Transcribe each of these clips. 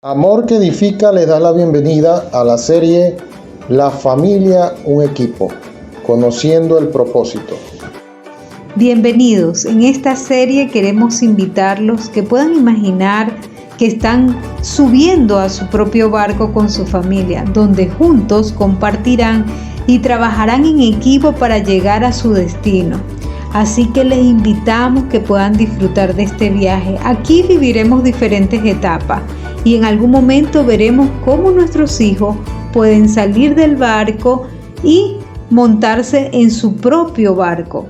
Amor que Edifica les da la bienvenida a la serie La familia, un equipo, conociendo el propósito. Bienvenidos. En esta serie queremos invitarlos que puedan imaginar que están subiendo a su propio barco con su familia, donde juntos compartirán y trabajarán en equipo para llegar a su destino. Así que les invitamos que puedan disfrutar de este viaje. Aquí viviremos diferentes etapas y en algún momento veremos cómo nuestros hijos pueden salir del barco y montarse en su propio barco.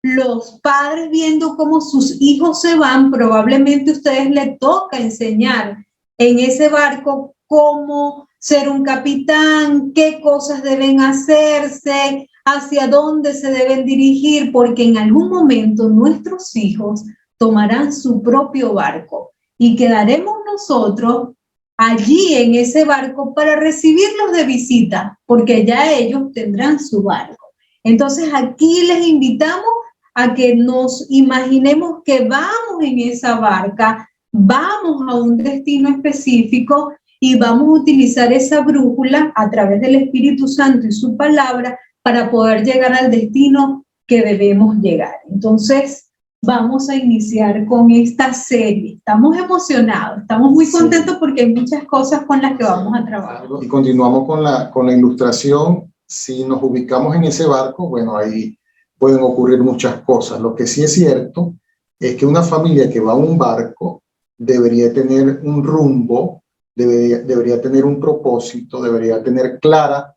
Los padres viendo cómo sus hijos se van, probablemente a ustedes les toca enseñar en ese barco cómo ser un capitán, qué cosas deben hacerse, hacia dónde se deben dirigir, porque en algún momento nuestros hijos tomarán su propio barco y quedaremos nosotros allí en ese barco para recibirlos de visita, porque ya ellos tendrán su barco. Entonces aquí les invitamos a que nos imaginemos que vamos en esa barca, vamos a un destino específico y vamos a utilizar esa brújula a través del Espíritu Santo y su palabra para poder llegar al destino que debemos llegar. Entonces, vamos a iniciar con esta serie. Estamos emocionados, estamos muy contentos porque hay muchas cosas con las que vamos a trabajar. Y continuamos con la ilustración. Si nos ubicamos en ese barco, bueno, ahí pueden ocurrir muchas cosas. Lo que sí es cierto es que una familia que va a un barco debería tener un rumbo, debería tener un propósito, debería tener clara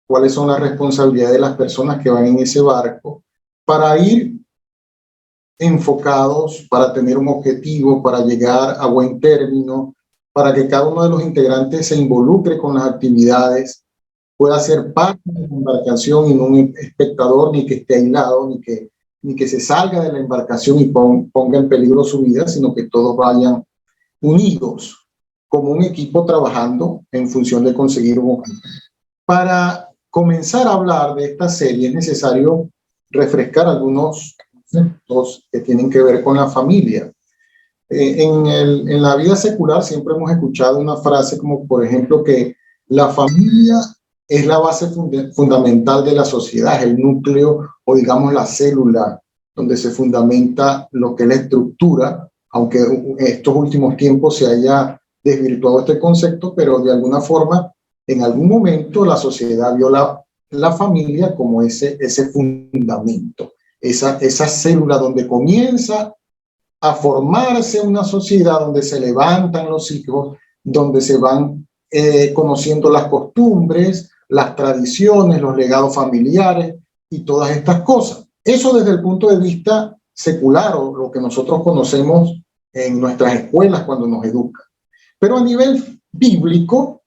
cuáles son las responsabilidades de las personas que van en ese barco para ir enfocados, para tener un objetivo, para llegar a buen término, para que cada uno de los integrantes se involucre con las actividades, pueda ser parte de la embarcación y no un espectador, ni que esté aislado, ni que se salga de la embarcación y ponga en peligro su vida, sino que todos vayan unidos como un equipo trabajando en función de conseguir un objetivo. Para comenzar a hablar de esta serie es necesario refrescar algunos conceptos que tienen que ver con la familia. En la vida secular siempre hemos escuchado una frase como, por ejemplo, que la familia es la base fundamental de la sociedad, es el núcleo o digamos la célula donde se fundamenta lo que es la estructura, aunque en estos últimos tiempos se haya desvirtuado este concepto, pero de alguna forma en algún momento la sociedad vio la familia como ese fundamento, esa célula donde comienza a formarse una sociedad, donde se levantan los hijos, donde se van conociendo las costumbres, las tradiciones, los legados familiares y todas estas cosas. Eso desde el punto de vista secular o lo que nosotros conocemos en nuestras escuelas cuando nos educan. Pero a nivel bíblico,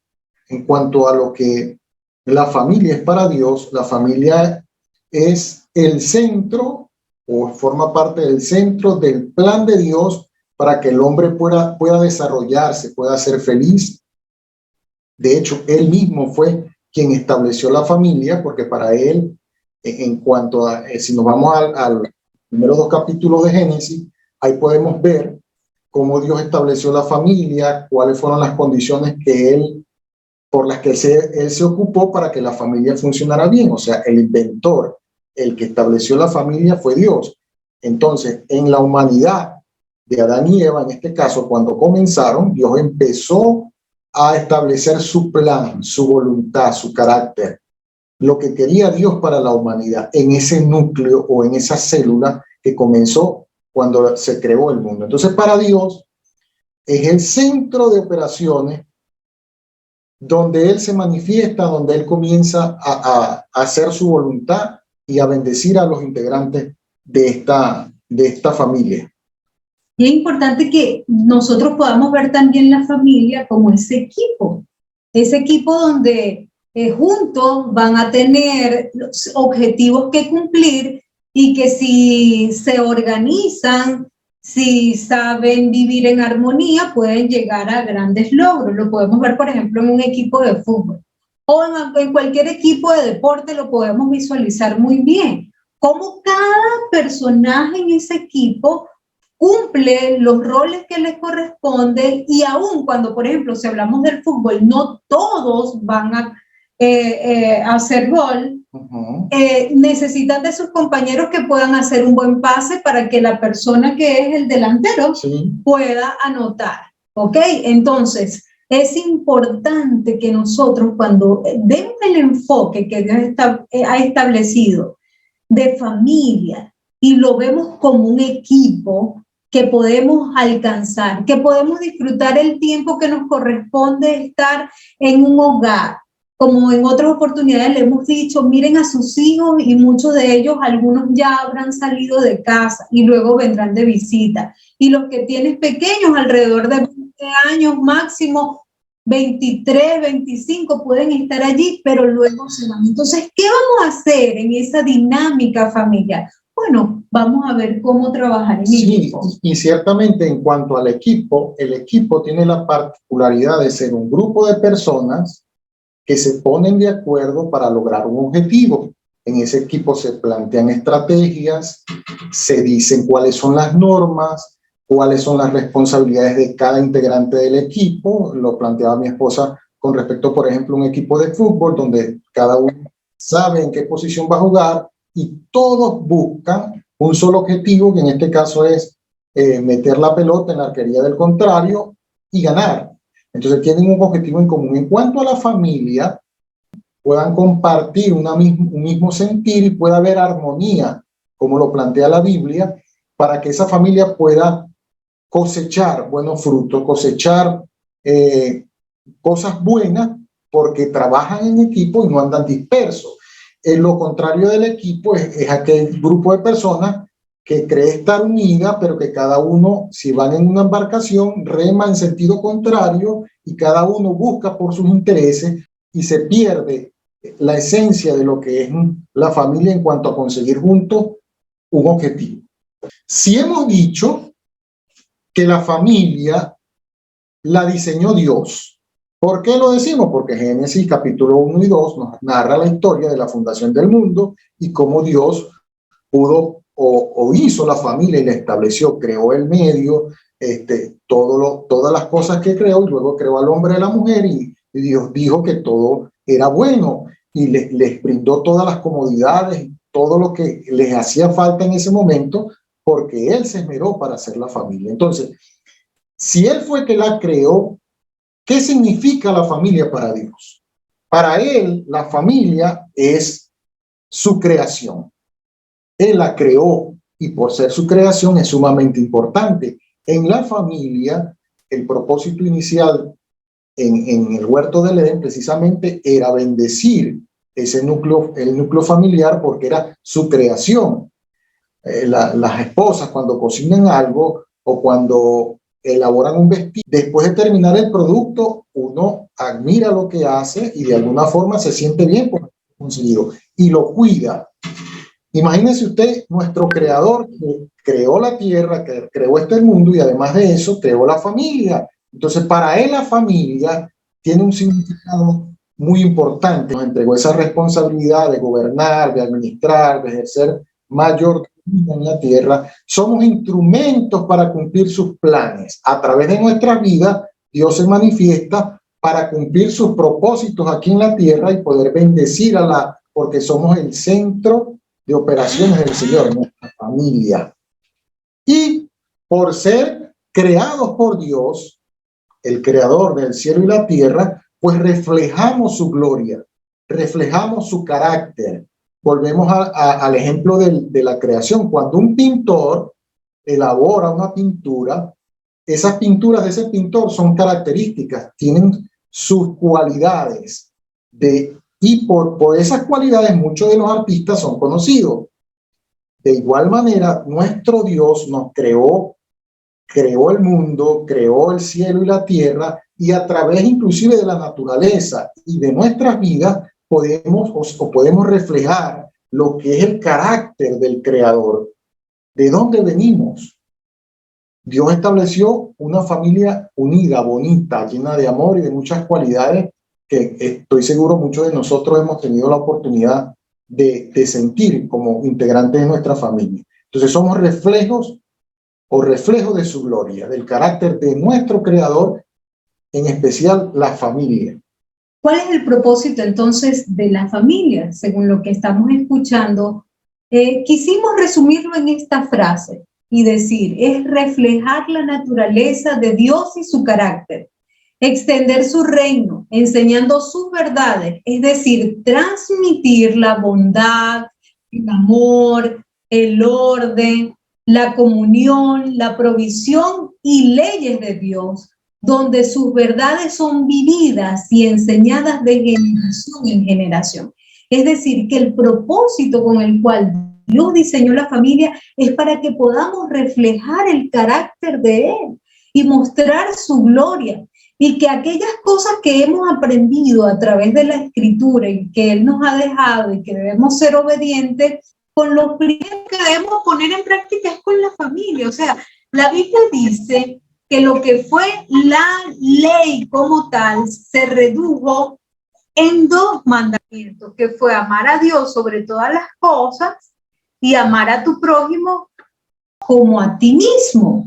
en cuanto a lo que la familia es para Dios, la familia es el centro o forma parte del centro del plan de Dios para que el hombre pueda desarrollarse, pueda ser feliz. De hecho, él mismo fue quien estableció la familia, porque para él, en cuanto a, si nos vamos al primeros 2 capítulos de Génesis, ahí podemos ver cómo Dios estableció la familia, cuáles fueron las condiciones por las que él se ocupó para que la familia funcionara bien. O sea, el inventor, el que estableció la familia fue Dios. Entonces, en la humanidad de Adán y Eva, en este caso, cuando comenzaron, Dios empezó a establecer su plan, su voluntad, su carácter, lo que quería Dios para la humanidad, en ese núcleo o en esa célula que comenzó cuando se creó el mundo. Entonces, para Dios es el centro de operaciones donde Él se manifiesta, donde Él comienza a hacer su voluntad y a bendecir a los integrantes de esta familia. Y es importante que nosotros podamos ver también la familia como ese equipo donde juntos van a tener objetivos que cumplir y que si se organizan, si saben vivir en armonía, pueden llegar a grandes logros. Lo podemos ver, por ejemplo, en un equipo de fútbol o en cualquier equipo de deporte, lo podemos visualizar muy bien. Cómo cada personaje en ese equipo cumple los roles que les corresponden, y aún cuando, por ejemplo, si hablamos del fútbol, no todos van a hacer gol, necesitan de sus compañeros que puedan hacer un buen pase para que la persona que es el delantero pueda anotar, ¿ok? Entonces, es importante que nosotros, cuando demos el enfoque que Dios ha establecido de familia y lo vemos como un equipo que podemos alcanzar, que podemos disfrutar el tiempo que nos corresponde estar en un hogar. Como en otras oportunidades le hemos dicho, miren a sus hijos, y muchos de ellos, algunos ya habrán salido de casa y luego vendrán de visita. Y los que tienen pequeños, alrededor de 20 años máximo, 23, 25, pueden estar allí, pero luego se van. Entonces, ¿qué vamos a hacer en esa dinámica familiar? Bueno, vamos a ver cómo trabajar en equipo. Y ciertamente en cuanto al equipo, el equipo tiene la particularidad de ser un grupo de personas que se ponen de acuerdo para lograr un objetivo. En ese equipo se plantean estrategias, se dicen cuáles son las normas, cuáles son las responsabilidades de cada integrante del equipo. Lo planteaba mi esposa con respecto, por ejemplo, a un equipo de fútbol donde cada uno sabe en qué posición va a jugar y todos buscan un solo objetivo, que en este caso es meter la pelota en la arquería del contrario y ganar. Entonces tienen un objetivo en común. En cuanto a la familia, puedan compartir un mismo sentir y pueda haber armonía, como lo plantea la Biblia, para que esa familia pueda cosechar buenos frutos, cosechar cosas buenas, porque trabajan en equipo y no andan dispersos. Lo contrario del equipo es aquel grupo de personas que cree estar unida, pero que cada uno, si van en una embarcación, rema en sentido contrario y cada uno busca por sus intereses y se pierde la esencia de lo que es la familia en cuanto a conseguir juntos un objetivo. Si hemos dicho que la familia la diseñó Dios, ¿por qué lo decimos? Porque Génesis capítulo 1 y 2 nos narra la historia de la fundación del mundo y cómo Dios pudo o hizo la familia y la estableció, creó el medio, todas las cosas que creó, y luego creó al hombre y a la mujer, y Dios dijo que todo era bueno y les brindó todas las comodidades, todo lo que les hacía falta en ese momento, porque Él se esmeró para hacer la familia. Entonces, si Él fue que la creó, ¿qué significa la familia para Dios? Para Él, la familia es su creación. Él la creó y por ser su creación es sumamente importante. En la familia, el propósito inicial en el huerto del Edén precisamente era bendecir ese núcleo, el núcleo familiar, porque era su creación. Las esposas cuando cocinan algo o cuando elaboran un vestido, después de terminar el producto, uno admira lo que hace y de alguna forma se siente bien por lo conseguido y lo cuida. Imagínese usted, nuestro creador que creó la tierra, que creó este mundo y además de eso creó la familia. Entonces, para él la familia tiene un significado muy importante. Nos entregó esa responsabilidad de gobernar, de administrar, de ejercer mayor en la tierra. Somos instrumentos para cumplir sus planes. A través de nuestra vida, Dios se manifiesta para cumplir sus propósitos aquí en la tierra y poder bendecir porque somos el centro de operaciones del Señor, nuestra familia. Y por ser creados por Dios, el creador del cielo y la tierra, pues reflejamos su gloria, reflejamos su carácter. Volvemos al ejemplo de la creación. Cuando un pintor elabora una pintura, esas pinturas de ese pintor son características, tienen sus cualidades y por esas cualidades muchos de los artistas son conocidos. De igual manera, nuestro Dios nos creó el mundo, creó el cielo y la tierra, y a través inclusive de la naturaleza y de nuestras vidas podemos reflejar lo que es el carácter del Creador. ¿De dónde venimos? Dios estableció una familia unida, bonita, llena de amor y de muchas cualidades que estoy seguro muchos de nosotros hemos tenido la oportunidad de sentir como integrantes de nuestra familia. Entonces somos reflejos o reflejo de su gloria, del carácter de nuestro Creador, en especial la familia. ¿Cuál es el propósito entonces de la familia? Según lo que estamos escuchando, quisimos resumirlo en esta frase y decir, es reflejar la naturaleza de Dios y su carácter, extender su reino, enseñando sus verdades, es decir, transmitir la bondad, el amor, el orden, la comunión, la provisión y leyes de Dios, donde sus verdades son vividas y enseñadas de generación en generación. Es decir, que el propósito con el cual Dios diseñó la familia es para que podamos reflejar el carácter de Él y mostrar su gloria. Y que aquellas cosas que hemos aprendido a través de la Escritura y que Él nos ha dejado y que debemos ser obedientes, con lo primero que debemos poner en práctica es con la familia. O sea, la Biblia dice que lo que fue la ley como tal se redujo en 2 mandamientos, que fue amar a Dios sobre todas las cosas y amar a tu prójimo como a ti mismo.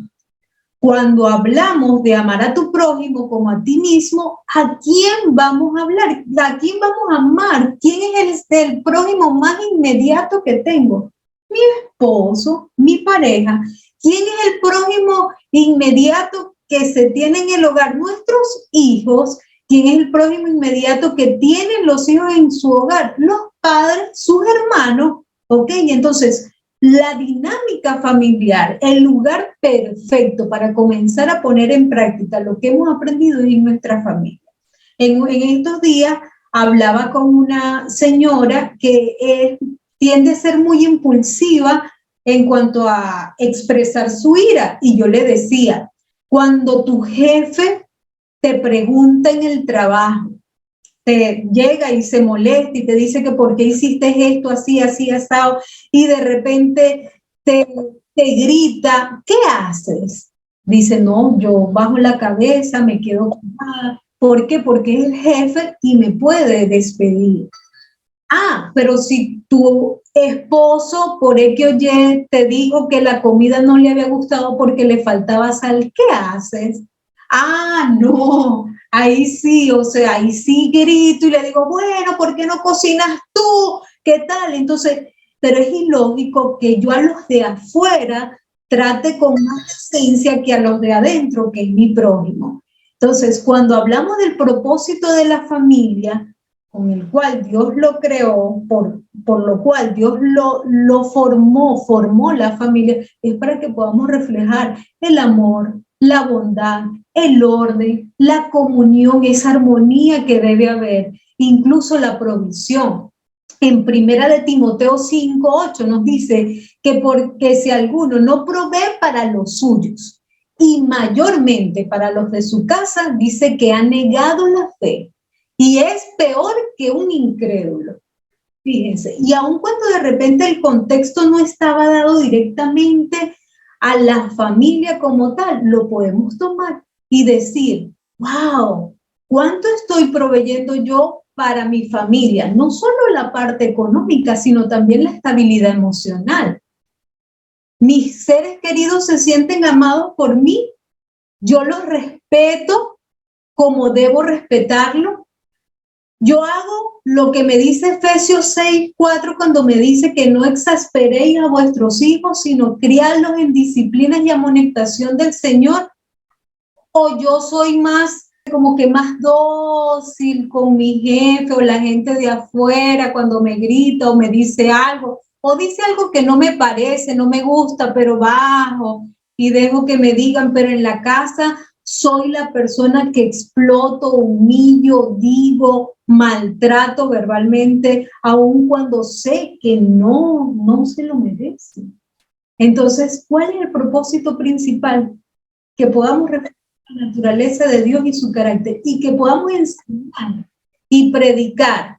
Cuando hablamos de amar a tu prójimo como a ti mismo, ¿a quién vamos a hablar? ¿A quién vamos a amar? ¿Quién es el prójimo más inmediato que tengo? Mi esposo, mi pareja. ¿Quién es el prójimo inmediato que se tiene en el hogar? Nuestros hijos. ¿Quién es el prójimo inmediato que tienen los hijos en su hogar? Los padres, sus hermanos. ¿Ok? Entonces, la dinámica familiar, el lugar perfecto para comenzar a poner en práctica lo que hemos aprendido es en nuestra familia. En estos días hablaba con una señora que tiende a ser muy impulsiva en cuanto a expresar su ira, y yo le decía, cuando tu jefe te pregunta en el trabajo, te llega y se molesta y te dice que por qué hiciste esto así, así, asado, y de repente te grita, ¿qué haces? Dice, no, yo bajo la cabeza, me quedo callada. ¿Por qué? Porque es el jefe y me puede despedir. Ah, pero si tu esposo por X o Y te dijo que la comida no le había gustado porque le faltaba sal, ¿qué haces? Ah, no, ahí sí, o sea, ahí sí grito y le digo, bueno, ¿por qué no cocinas tú? ¿Qué tal? Entonces, pero es ilógico que yo a los de afuera trate con más esencia que a los de adentro, que es mi prójimo. Entonces, cuando hablamos del propósito de la familia, con el cual Dios lo creó, por lo cual Dios lo formó la familia, es para que podamos reflejar el amor, la bondad, el orden, la comunión, esa armonía que debe haber, incluso la provisión. En Primera de Timoteo 5:8 nos dice que porque si alguno no provee para los suyos y mayormente para los de su casa, dice que ha negado la fe y es peor que un incrédulo. Fíjense, y aun cuando de repente el contexto no estaba dado directamente a la familia como tal, lo podemos tomar y decir, wow, ¿cuánto estoy proveyendo yo para mi familia? No solo la parte económica, sino también la estabilidad emocional. Mis seres queridos se sienten amados por mí, yo los respeto como debo respetarlo. Yo hago lo que me dice Efesios 6:4 cuando me dice que no exasperéis a vuestros hijos, sino criadlos en disciplinas y amonestación del Señor. O yo soy más, como que más dócil con mi jefe o la gente de afuera cuando me grita o me dice algo, o dice algo que no me parece, no me gusta, pero bajo y dejo que me digan, pero en la casa soy la persona que exploto, humillo, digo, maltrato verbalmente, aun cuando sé que no se lo merece. Entonces, ¿cuál es el propósito principal? Que podamos reflejar la naturaleza de Dios y su carácter y que podamos enseñar y predicar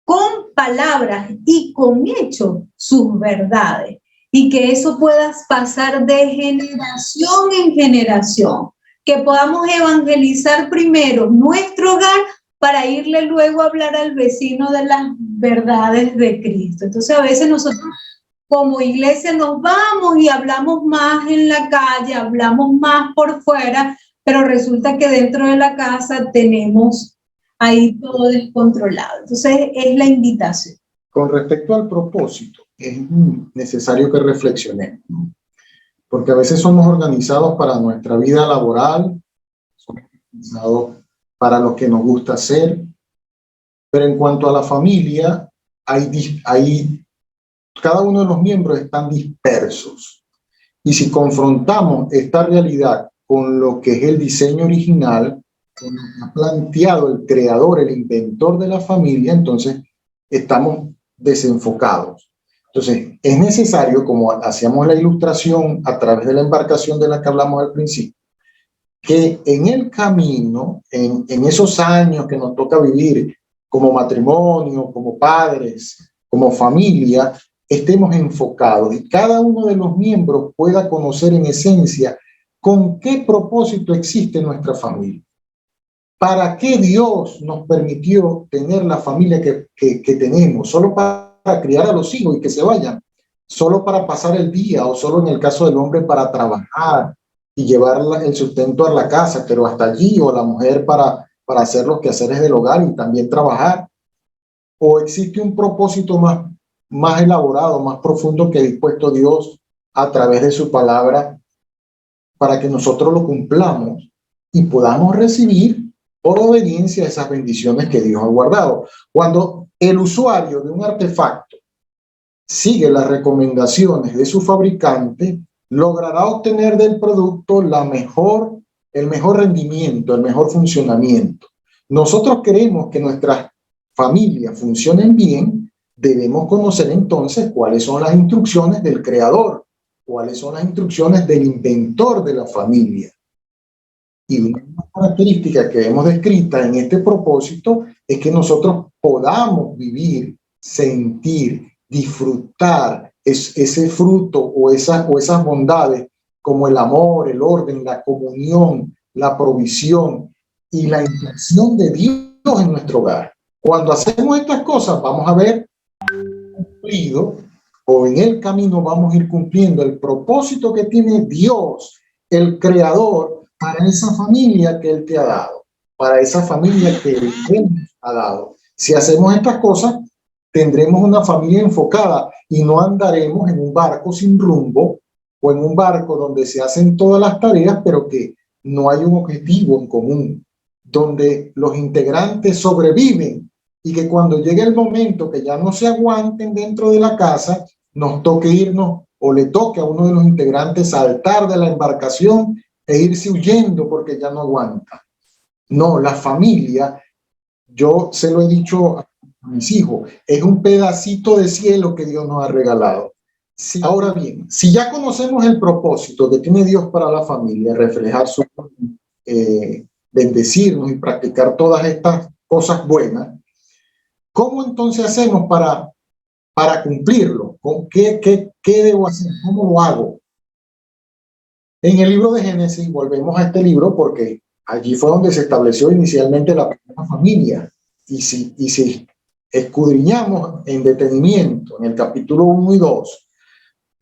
con palabras y con hechos sus verdades y que eso pueda pasar de generación en generación. Que podamos evangelizar primero nuestro hogar para irle luego a hablar al vecino de las verdades de Cristo. Entonces a veces nosotros como iglesia nos vamos y hablamos más en la calle, hablamos más por fuera, pero resulta que dentro de la casa tenemos ahí todo descontrolado. Entonces es la invitación. Con respecto al propósito, es necesario que reflexionemos, ¿no? Porque a veces somos organizados para nuestra vida laboral, somos organizados para lo que nos gusta hacer, pero en cuanto a la familia, cada uno de los miembros están dispersos. Y si confrontamos esta realidad con lo que es el diseño original, con lo que ha planteado el creador, el inventor de la familia, entonces estamos desenfocados. Entonces, es necesario, como hacíamos la ilustración a través de la embarcación de la que hablamos al principio, que en el camino, en esos años que nos toca vivir como matrimonio, como padres, como familia, estemos enfocados y cada uno de los miembros pueda conocer en esencia con qué propósito existe nuestra familia. ¿Para qué Dios nos permitió tener la familia que tenemos? ¿Solo para criar a los hijos y que se vayan? ¿Solo para pasar el día? ¿O solo en el caso del hombre para trabajar y llevar el sustento a la casa, pero hasta allí? ¿O la mujer para hacer los quehaceres del hogar y también trabajar? ¿O existe un propósito más elaborado, más profundo que ha dispuesto Dios a través de su palabra para que nosotros lo cumplamos y podamos recibir por obediencia esas bendiciones que Dios ha guardado? Cuando el usuario de un artefacto sigue las recomendaciones de su fabricante, logrará obtener del producto el mejor rendimiento, el mejor funcionamiento. Nosotros queremos que nuestras familias funcionen bien, debemos conocer entonces cuáles son las instrucciones del creador, cuáles son las instrucciones del inventor de la familia. Y una característica que hemos descrita en este propósito es que nosotros podamos vivir, sentir, disfrutar ese fruto o esas bondades como el amor, el orden, la comunión, la provisión y la intención de Dios en nuestro hogar. Cuando hacemos estas cosas vamos a ver cumplido, o en el camino vamos a ir cumpliendo el propósito que tiene Dios, el creador, para esa familia que Él te ha dado, para esa familia que Él ha dado. Si hacemos estas cosas, tendremos una familia enfocada y no andaremos en un barco sin rumbo o en un barco donde se hacen todas las tareas, pero que no hay un objetivo en común, donde los integrantes sobreviven y que cuando llegue el momento que ya no se aguanten dentro de la casa, nos toque irnos o le toque a uno de los integrantes saltar de la embarcación e irse huyendo porque ya no aguanta. No, la familia, yo se lo he dicho a mis hijos, es un pedacito de cielo que Dios nos ha regalado. Ahora bien, si ya conocemos el propósito que tiene Dios para la familia, reflejar su bendecirnos y practicar todas estas cosas buenas, ¿cómo entonces hacemos para cumplirlo? ¿Qué debo hacer? ¿Cómo lo hago? En el libro de Génesis, volvemos a este libro porque allí fue donde se estableció inicialmente la primera familia. Y si escudriñamos en detenimiento en el capítulo 1 y 2,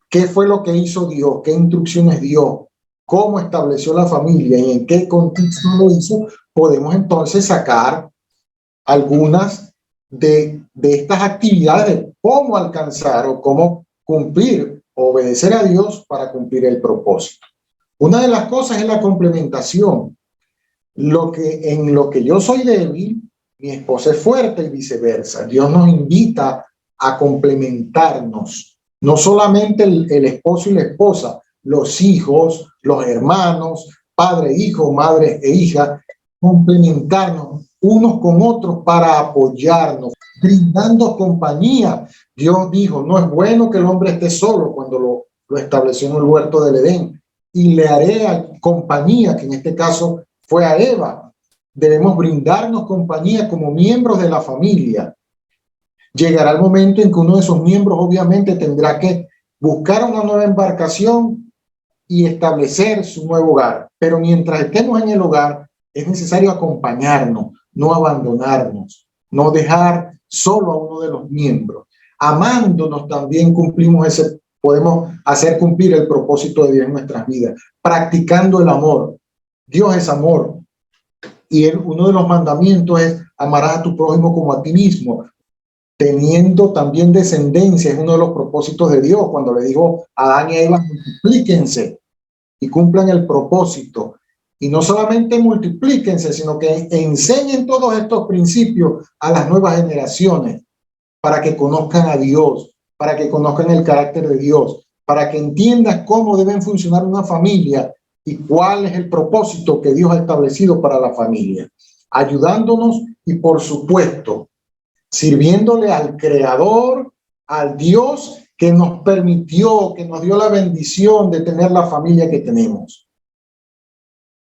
¿qué fue lo que hizo Dios? ¿Qué instrucciones dio? ¿Cómo estableció la familia? ¿Y en qué contexto lo hizo? Podemos entonces sacar algunas de estas actividades de cómo alcanzar o cómo cumplir, obedecer a Dios para cumplir el propósito. Una de las cosas es la complementación. En lo que yo soy débil, mi esposa es fuerte y viceversa. Dios nos invita a complementarnos. No solamente el esposo y la esposa, los hijos, los hermanos, padre, hijo, madre e hija, complementarnos unos con otros para apoyarnos, brindando compañía. Dios dijo, no es bueno que el hombre esté solo cuando lo estableció en el huerto del Edén. Y le haré compañía, que en este caso fue a Eva. Debemos brindarnos compañía como miembros de la familia. Llegará el momento en que uno de esos miembros obviamente tendrá que buscar una nueva embarcación y establecer su nuevo hogar. Pero mientras estemos en el hogar, es necesario acompañarnos, no abandonarnos, no dejar solo a uno de los miembros. amándonos también podemos hacer cumplir el propósito de Dios en nuestras vidas, practicando el amor. Dios es amor. Y uno de los mandamientos es amarás a tu prójimo como a ti mismo, teniendo también descendencia. Es uno de los propósitos de Dios cuando le dijo a Adán y a Eva, multiplíquense y cumplan el propósito. Y no solamente multiplíquense, sino que enseñen todos estos principios a las nuevas generaciones para que conozcan a Dios, para que conozcan el carácter de Dios, para que entiendan cómo deben funcionar una familia y cuál es el propósito que Dios ha establecido para la familia, ayudándonos y, por supuesto, sirviéndole al Creador, al Dios que nos permitió, que nos dio la bendición de tener la familia que tenemos.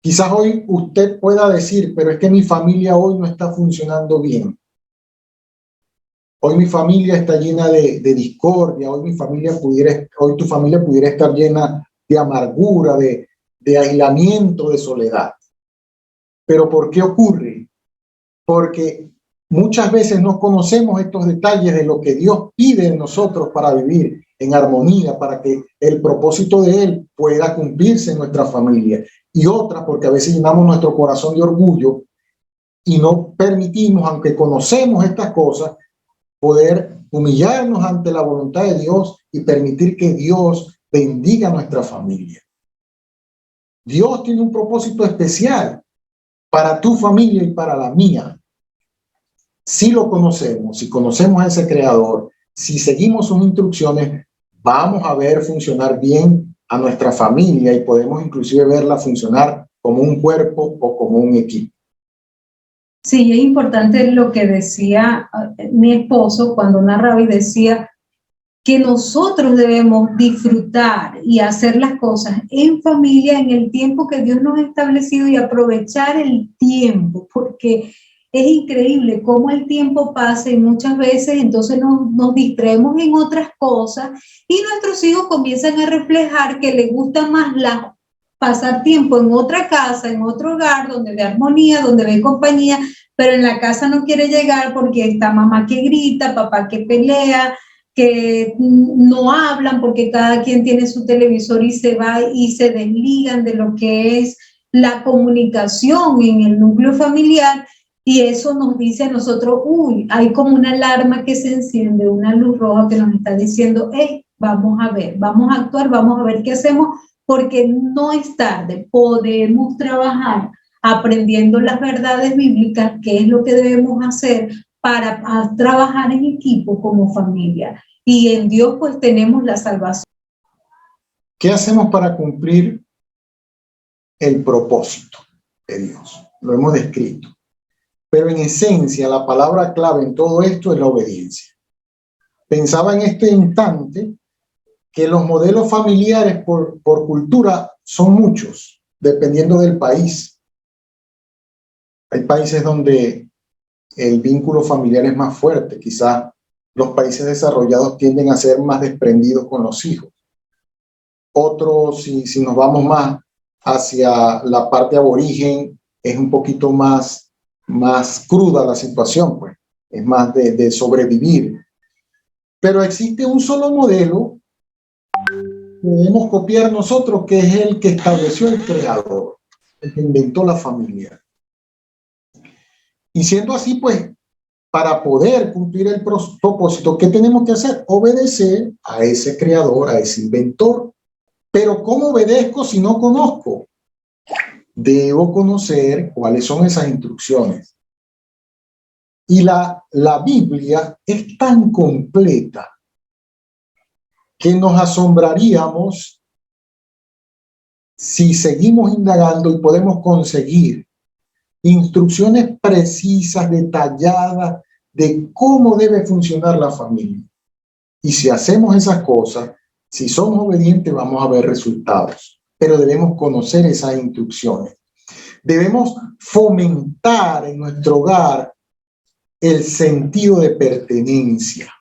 Quizás hoy usted pueda decir, pero es que mi familia hoy no está funcionando bien. Hoy mi familia está llena de discordia, hoy tu familia pudiera estar llena de amargura, de aislamiento, de soledad. ¿Pero por qué ocurre? Porque muchas veces no conocemos estos detalles de lo que Dios pide de nosotros para vivir en armonía, para que el propósito de Él pueda cumplirse en nuestra familia. Y otra, porque a veces llenamos nuestro corazón de orgullo y no permitimos, aunque conocemos estas cosas, poder humillarnos ante la voluntad de Dios y permitir que Dios bendiga a nuestra familia. Dios tiene un propósito especial para tu familia y para la mía. Si lo conocemos, si conocemos a ese Creador, si seguimos sus instrucciones, vamos a ver funcionar bien a nuestra familia y podemos inclusive verla funcionar como un cuerpo o como un equipo. Sí, es importante lo que decía mi esposo cuando narraba y decía que nosotros debemos disfrutar y hacer las cosas en familia en el tiempo que Dios nos ha establecido y aprovechar el tiempo, porque es increíble cómo el tiempo pasa y muchas veces entonces nos distraemos en otras cosas y nuestros hijos comienzan a reflejar que les gusta más pasar tiempo en otra casa, en otro hogar, donde ve armonía, donde ve compañía, pero en la casa no quiere llegar porque está mamá que grita, papá que pelea, que no hablan porque cada quien tiene su televisor y se va y se desligan de lo que es la comunicación en el núcleo familiar, y eso nos dice a nosotros, uy, hay como una alarma que se enciende, una luz roja que nos está diciendo, hey, vamos a ver, vamos a actuar, vamos a ver qué hacemos, porque no es tarde, podemos trabajar aprendiendo las verdades bíblicas, qué es lo que debemos hacer para trabajar en equipo como familia. Y en Dios pues tenemos la salvación. ¿Qué hacemos para cumplir el propósito de Dios? Lo hemos descrito. Pero en esencia, la palabra clave en todo esto es la obediencia. Pensaba en este instante que los modelos familiares por cultura son muchos, dependiendo del país. Hay países donde el vínculo familiar es más fuerte. Quizás los países desarrollados tienden a ser más desprendidos con los hijos. Otros, si nos vamos más hacia la parte aborigen, es un poquito más cruda la situación, pues. Es más de sobrevivir. Pero existe un solo modelo que debemos copiar nosotros, que es el que estableció el Creador, el que inventó la familia. Y siendo así, pues, para poder cumplir el propósito, ¿qué tenemos que hacer? Obedecer a ese Creador, a ese inventor. Pero ¿cómo obedezco si no conozco? Debo conocer cuáles son esas instrucciones. Y la Biblia es tan completa que nos asombraríamos si seguimos indagando y podemos conseguir instrucciones precisas, detalladas de cómo debe funcionar la familia. Y si hacemos esas cosas, si somos obedientes, vamos a ver resultados. Pero debemos conocer esas instrucciones. Debemos fomentar en nuestro hogar el sentido de pertenencia.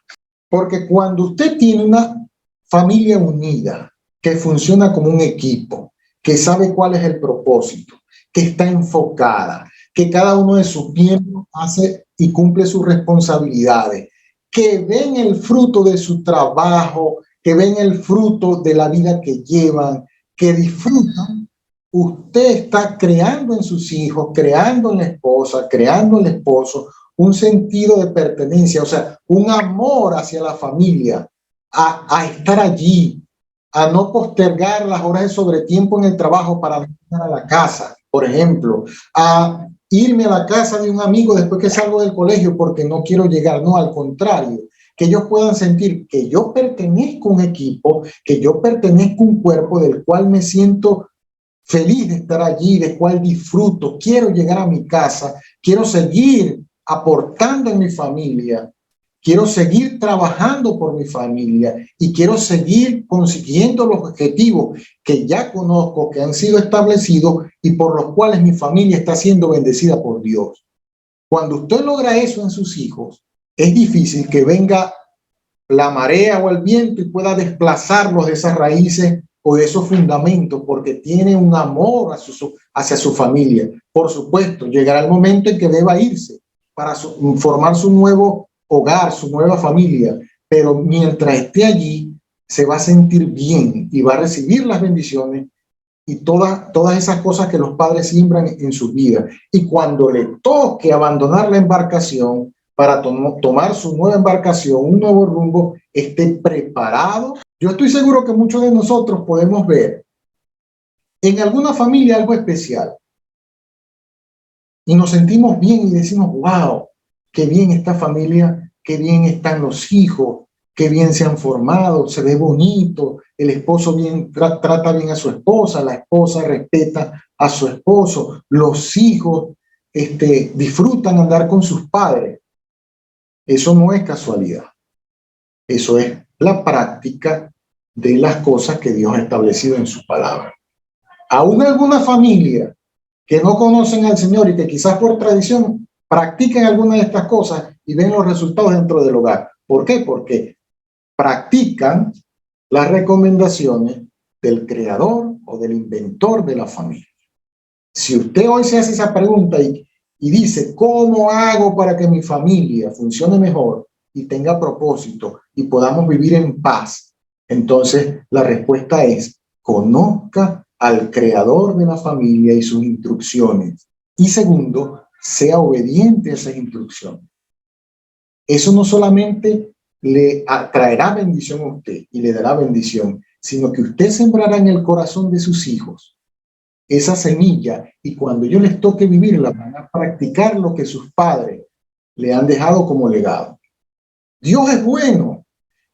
Porque cuando usted tiene una familia unida, que funciona como un equipo, que sabe cuál es el propósito, que está enfocada, que cada uno de sus miembros hace y cumple sus responsabilidades, que ven el fruto de su trabajo, que ven el fruto de la vida que llevan, que disfrutan, usted está creando en sus hijos, creando en la esposa, creando en el esposo, un sentido de pertenencia, o sea, un amor hacia la familia, a estar allí, a no postergar las horas de sobretiempo en el trabajo para venir a la casa, por ejemplo, a irme a la casa de un amigo después que salgo del colegio porque no quiero llegar, no, al contrario, que ellos puedan sentir que yo pertenezco a un equipo, que yo pertenezco a un cuerpo del cual me siento feliz de estar allí, del cual disfruto, quiero llegar a mi casa, quiero seguir aportando en mi familia, quiero seguir trabajando por mi familia y quiero seguir consiguiendo los objetivos que ya conozco, que han sido establecidos y por los cuales mi familia está siendo bendecida por Dios. Cuando usted logra eso en sus hijos, es difícil que venga la marea o el viento y pueda desplazarlos de esas raíces o de esos fundamentos, porque tiene un amor hacia su familia. Por supuesto, llegará el momento en que deba irse para formar su nuevo hogar, su nueva familia, pero mientras esté allí, se va a sentir bien y va a recibir las bendiciones y todas esas cosas que los padres siembran en sus vidas. Y cuando le toque abandonar la embarcación para tomar su nueva embarcación, un nuevo rumbo, esté preparado. Yo estoy seguro que muchos de nosotros podemos ver en alguna familia algo especial y nos sentimos bien y decimos, wow, qué bien esta familia, qué bien están los hijos, qué bien se han formado, se ve bonito, el esposo trata bien a su esposa, la esposa respeta a su esposo, los hijos disfrutan andar con sus padres. Eso no es casualidad, eso es la práctica de las cosas que Dios ha establecido en su palabra. Aún alguna familia que no conocen al Señor y que quizás por tradición practiquen alguna de estas cosas y ven los resultados dentro del hogar. ¿Por qué? Porque practican las recomendaciones del creador o del inventor de la familia. Si usted hoy se hace esa pregunta y dice, ¿cómo hago para que mi familia funcione mejor y tenga propósito y podamos vivir en paz? Entonces, la respuesta es, conozca al creador de la familia y sus instrucciones. Y segundo, sea obediente a esas instrucciones. Eso no solamente le traerá bendición a usted y le dará bendición, sino que usted sembrará en el corazón de sus hijos esa semilla y cuando ellos les toque vivirla van a practicar lo que sus padres le han dejado como legado. Dios es bueno.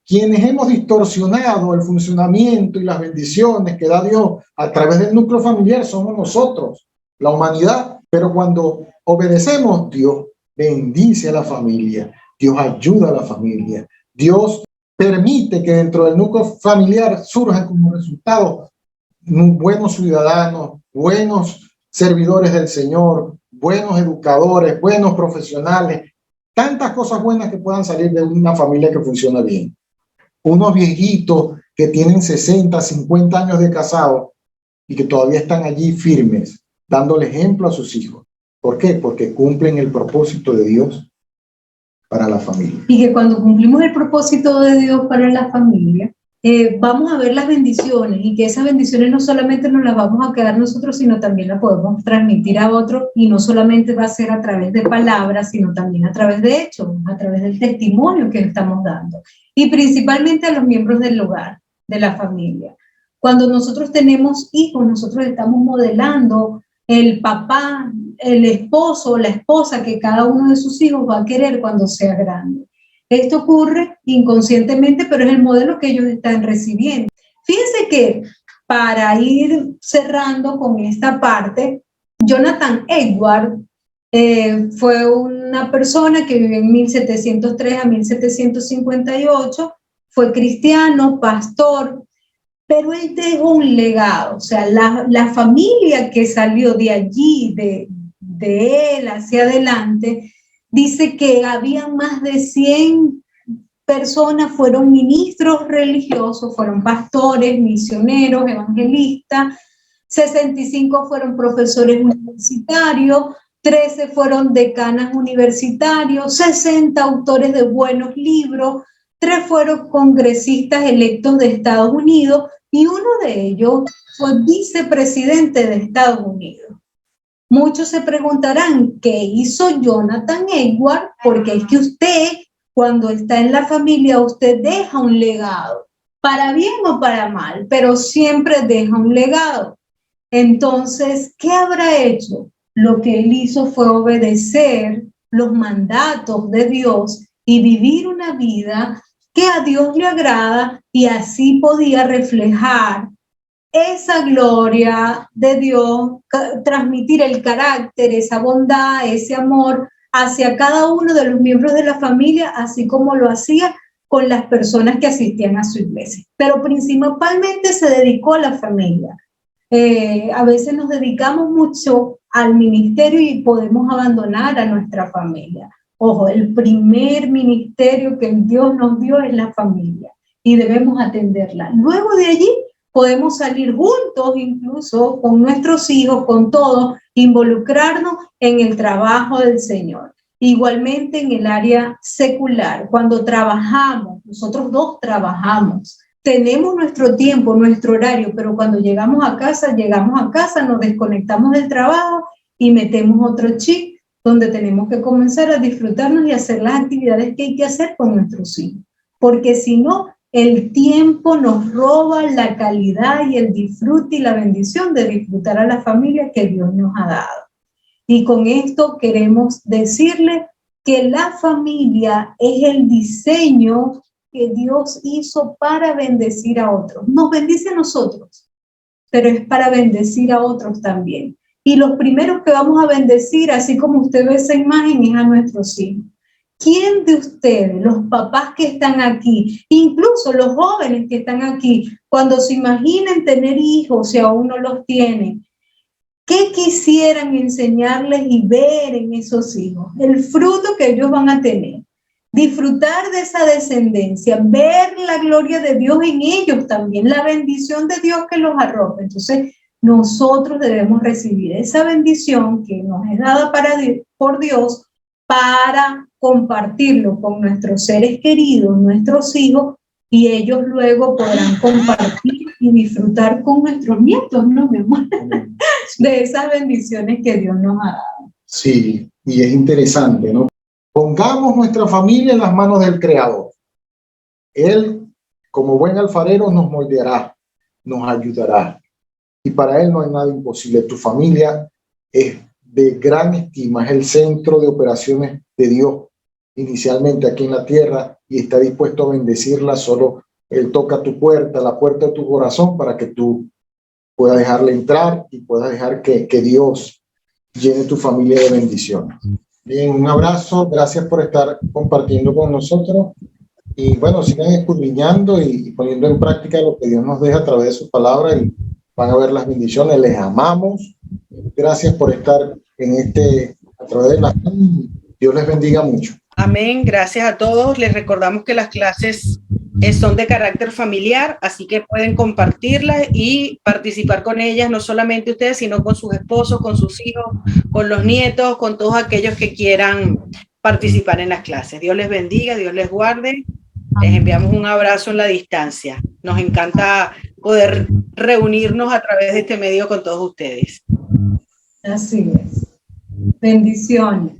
Quienes hemos distorsionado el funcionamiento y las bendiciones que da Dios a través del núcleo familiar somos nosotros, la humanidad. Pero cuando obedecemos, Dios bendice a la familia, Dios ayuda a la familia, Dios permite que dentro del núcleo familiar surjan como resultado buenos ciudadanos, buenos servidores del Señor, buenos educadores, buenos profesionales, tantas cosas buenas que puedan salir de una familia que funciona bien. Unos viejitos que tienen 60, 50 años de casado y que todavía están allí firmes, dándole ejemplo a sus hijos. ¿Por qué? Porque cumplen el propósito de Dios para la familia. Y que cuando cumplimos el propósito de Dios para la familia, vamos a ver las bendiciones y que esas bendiciones no solamente nos las vamos a quedar nosotros, sino también las podemos transmitir a otros y no solamente va a ser a través de palabras, sino también a través de hechos, a través del testimonio que estamos dando y principalmente a los miembros del hogar, de la familia. Cuando nosotros tenemos hijos, nosotros estamos modelando el papá, el esposo o la esposa que cada uno de sus hijos va a querer cuando sea grande. Esto ocurre inconscientemente, pero es el modelo que ellos están recibiendo. Fíjense que para ir cerrando con esta parte, Jonathan Edwards fue una persona que vivió en 1703 a 1758, fue cristiano, pastor, pero él dejó un legado. O sea, la familia que salió de allí, de él hacia adelante, dice que había más de 100 personas, fueron ministros religiosos, fueron pastores, misioneros, evangelistas, 65 fueron profesores universitarios, 13 fueron decanas universitarios, 60 autores de buenos libros, 3 fueron congresistas electos de Estados Unidos y uno de ellos fue vicepresidente de Estados Unidos. Muchos se preguntarán, ¿qué hizo Jonathan Edwards? Porque es que usted, cuando está en la familia, usted deja un legado, para bien o para mal, pero siempre deja un legado. Entonces, ¿qué habrá hecho? Lo que él hizo fue obedecer los mandatos de Dios y vivir una vida que a Dios le agrada, y así podía reflejar esa gloria de Dios, transmitir el carácter, esa bondad, ese amor hacia cada uno de los miembros de la familia, así como lo hacía con las personas que asistían a su iglesia. Pero principalmente se dedicó a la familia. A veces nos dedicamos mucho al ministerio y podemos abandonar a nuestra familia. Ojo, el primer ministerio que Dios nos dio es la familia y debemos atenderla. Luego de allí podemos salir juntos, incluso con nuestros hijos, con todos, involucrarnos en el trabajo del Señor. Igualmente en el área secular, cuando trabajamos, nosotros dos trabajamos, tenemos nuestro tiempo, nuestro horario, pero cuando llegamos a casa, nos desconectamos del trabajo y metemos otro chip donde tenemos que comenzar a disfrutarnos y hacer las actividades que hay que hacer con nuestros hijos. Porque si no, el tiempo nos roba la calidad y el disfrute y la bendición de disfrutar a la familia que Dios nos ha dado. Y con esto queremos decirle que la familia es el diseño que Dios hizo para bendecir a otros. Nos bendice a nosotros, pero es para bendecir a otros también. Y los primeros que vamos a bendecir, así como usted ve esa imagen, es a nuestros hijos. ¿Quién de ustedes, los papás que están aquí, incluso los jóvenes que están aquí, cuando se imaginen tener hijos, si aún no los tienen, qué quisieran enseñarles y ver en esos hijos? El fruto que ellos van a tener. Disfrutar de esa descendencia, ver la gloria de Dios en ellos también, la bendición de Dios que los arropa. Entonces, nosotros debemos recibir esa bendición que nos es dada por Dios para compartirlo con nuestros seres queridos, nuestros hijos, y ellos luego podrán compartir y disfrutar con nuestros nietos, ¿no, mi amor? De esas bendiciones que Dios nos ha dado. Sí, y es interesante, ¿no? Pongamos nuestra familia en las manos del Creador. Él, como buen alfarero, nos moldeará, nos ayudará. Y para Él no hay nada imposible. Tu familia es de gran estima, es el centro de operaciones de Dios, inicialmente aquí en la tierra, y está dispuesto a bendecirla. Solo Él toca tu puerta, la puerta de tu corazón, para que tú puedas dejarle entrar y puedas dejar que Dios llene tu familia de bendiciones. Bien, un abrazo, gracias por estar compartiendo con nosotros, y bueno, sigan escudriñando y poniendo en práctica lo que Dios nos deja a través de su palabra, y van a ver las bendiciones. Les amamos, gracias por estar a través de la... Dios les bendiga mucho. Amén, gracias a todos. Les recordamos que las clases son de carácter familiar, así que pueden compartirlas y participar con ellas, no solamente ustedes, sino con sus esposos, con sus hijos, con los nietos, con todos aquellos que quieran participar en las clases. Dios les bendiga, Dios les guarde. Les enviamos un abrazo en la distancia. Nos encanta poder reunirnos a través de este medio con todos ustedes. Así es. Bendiciones.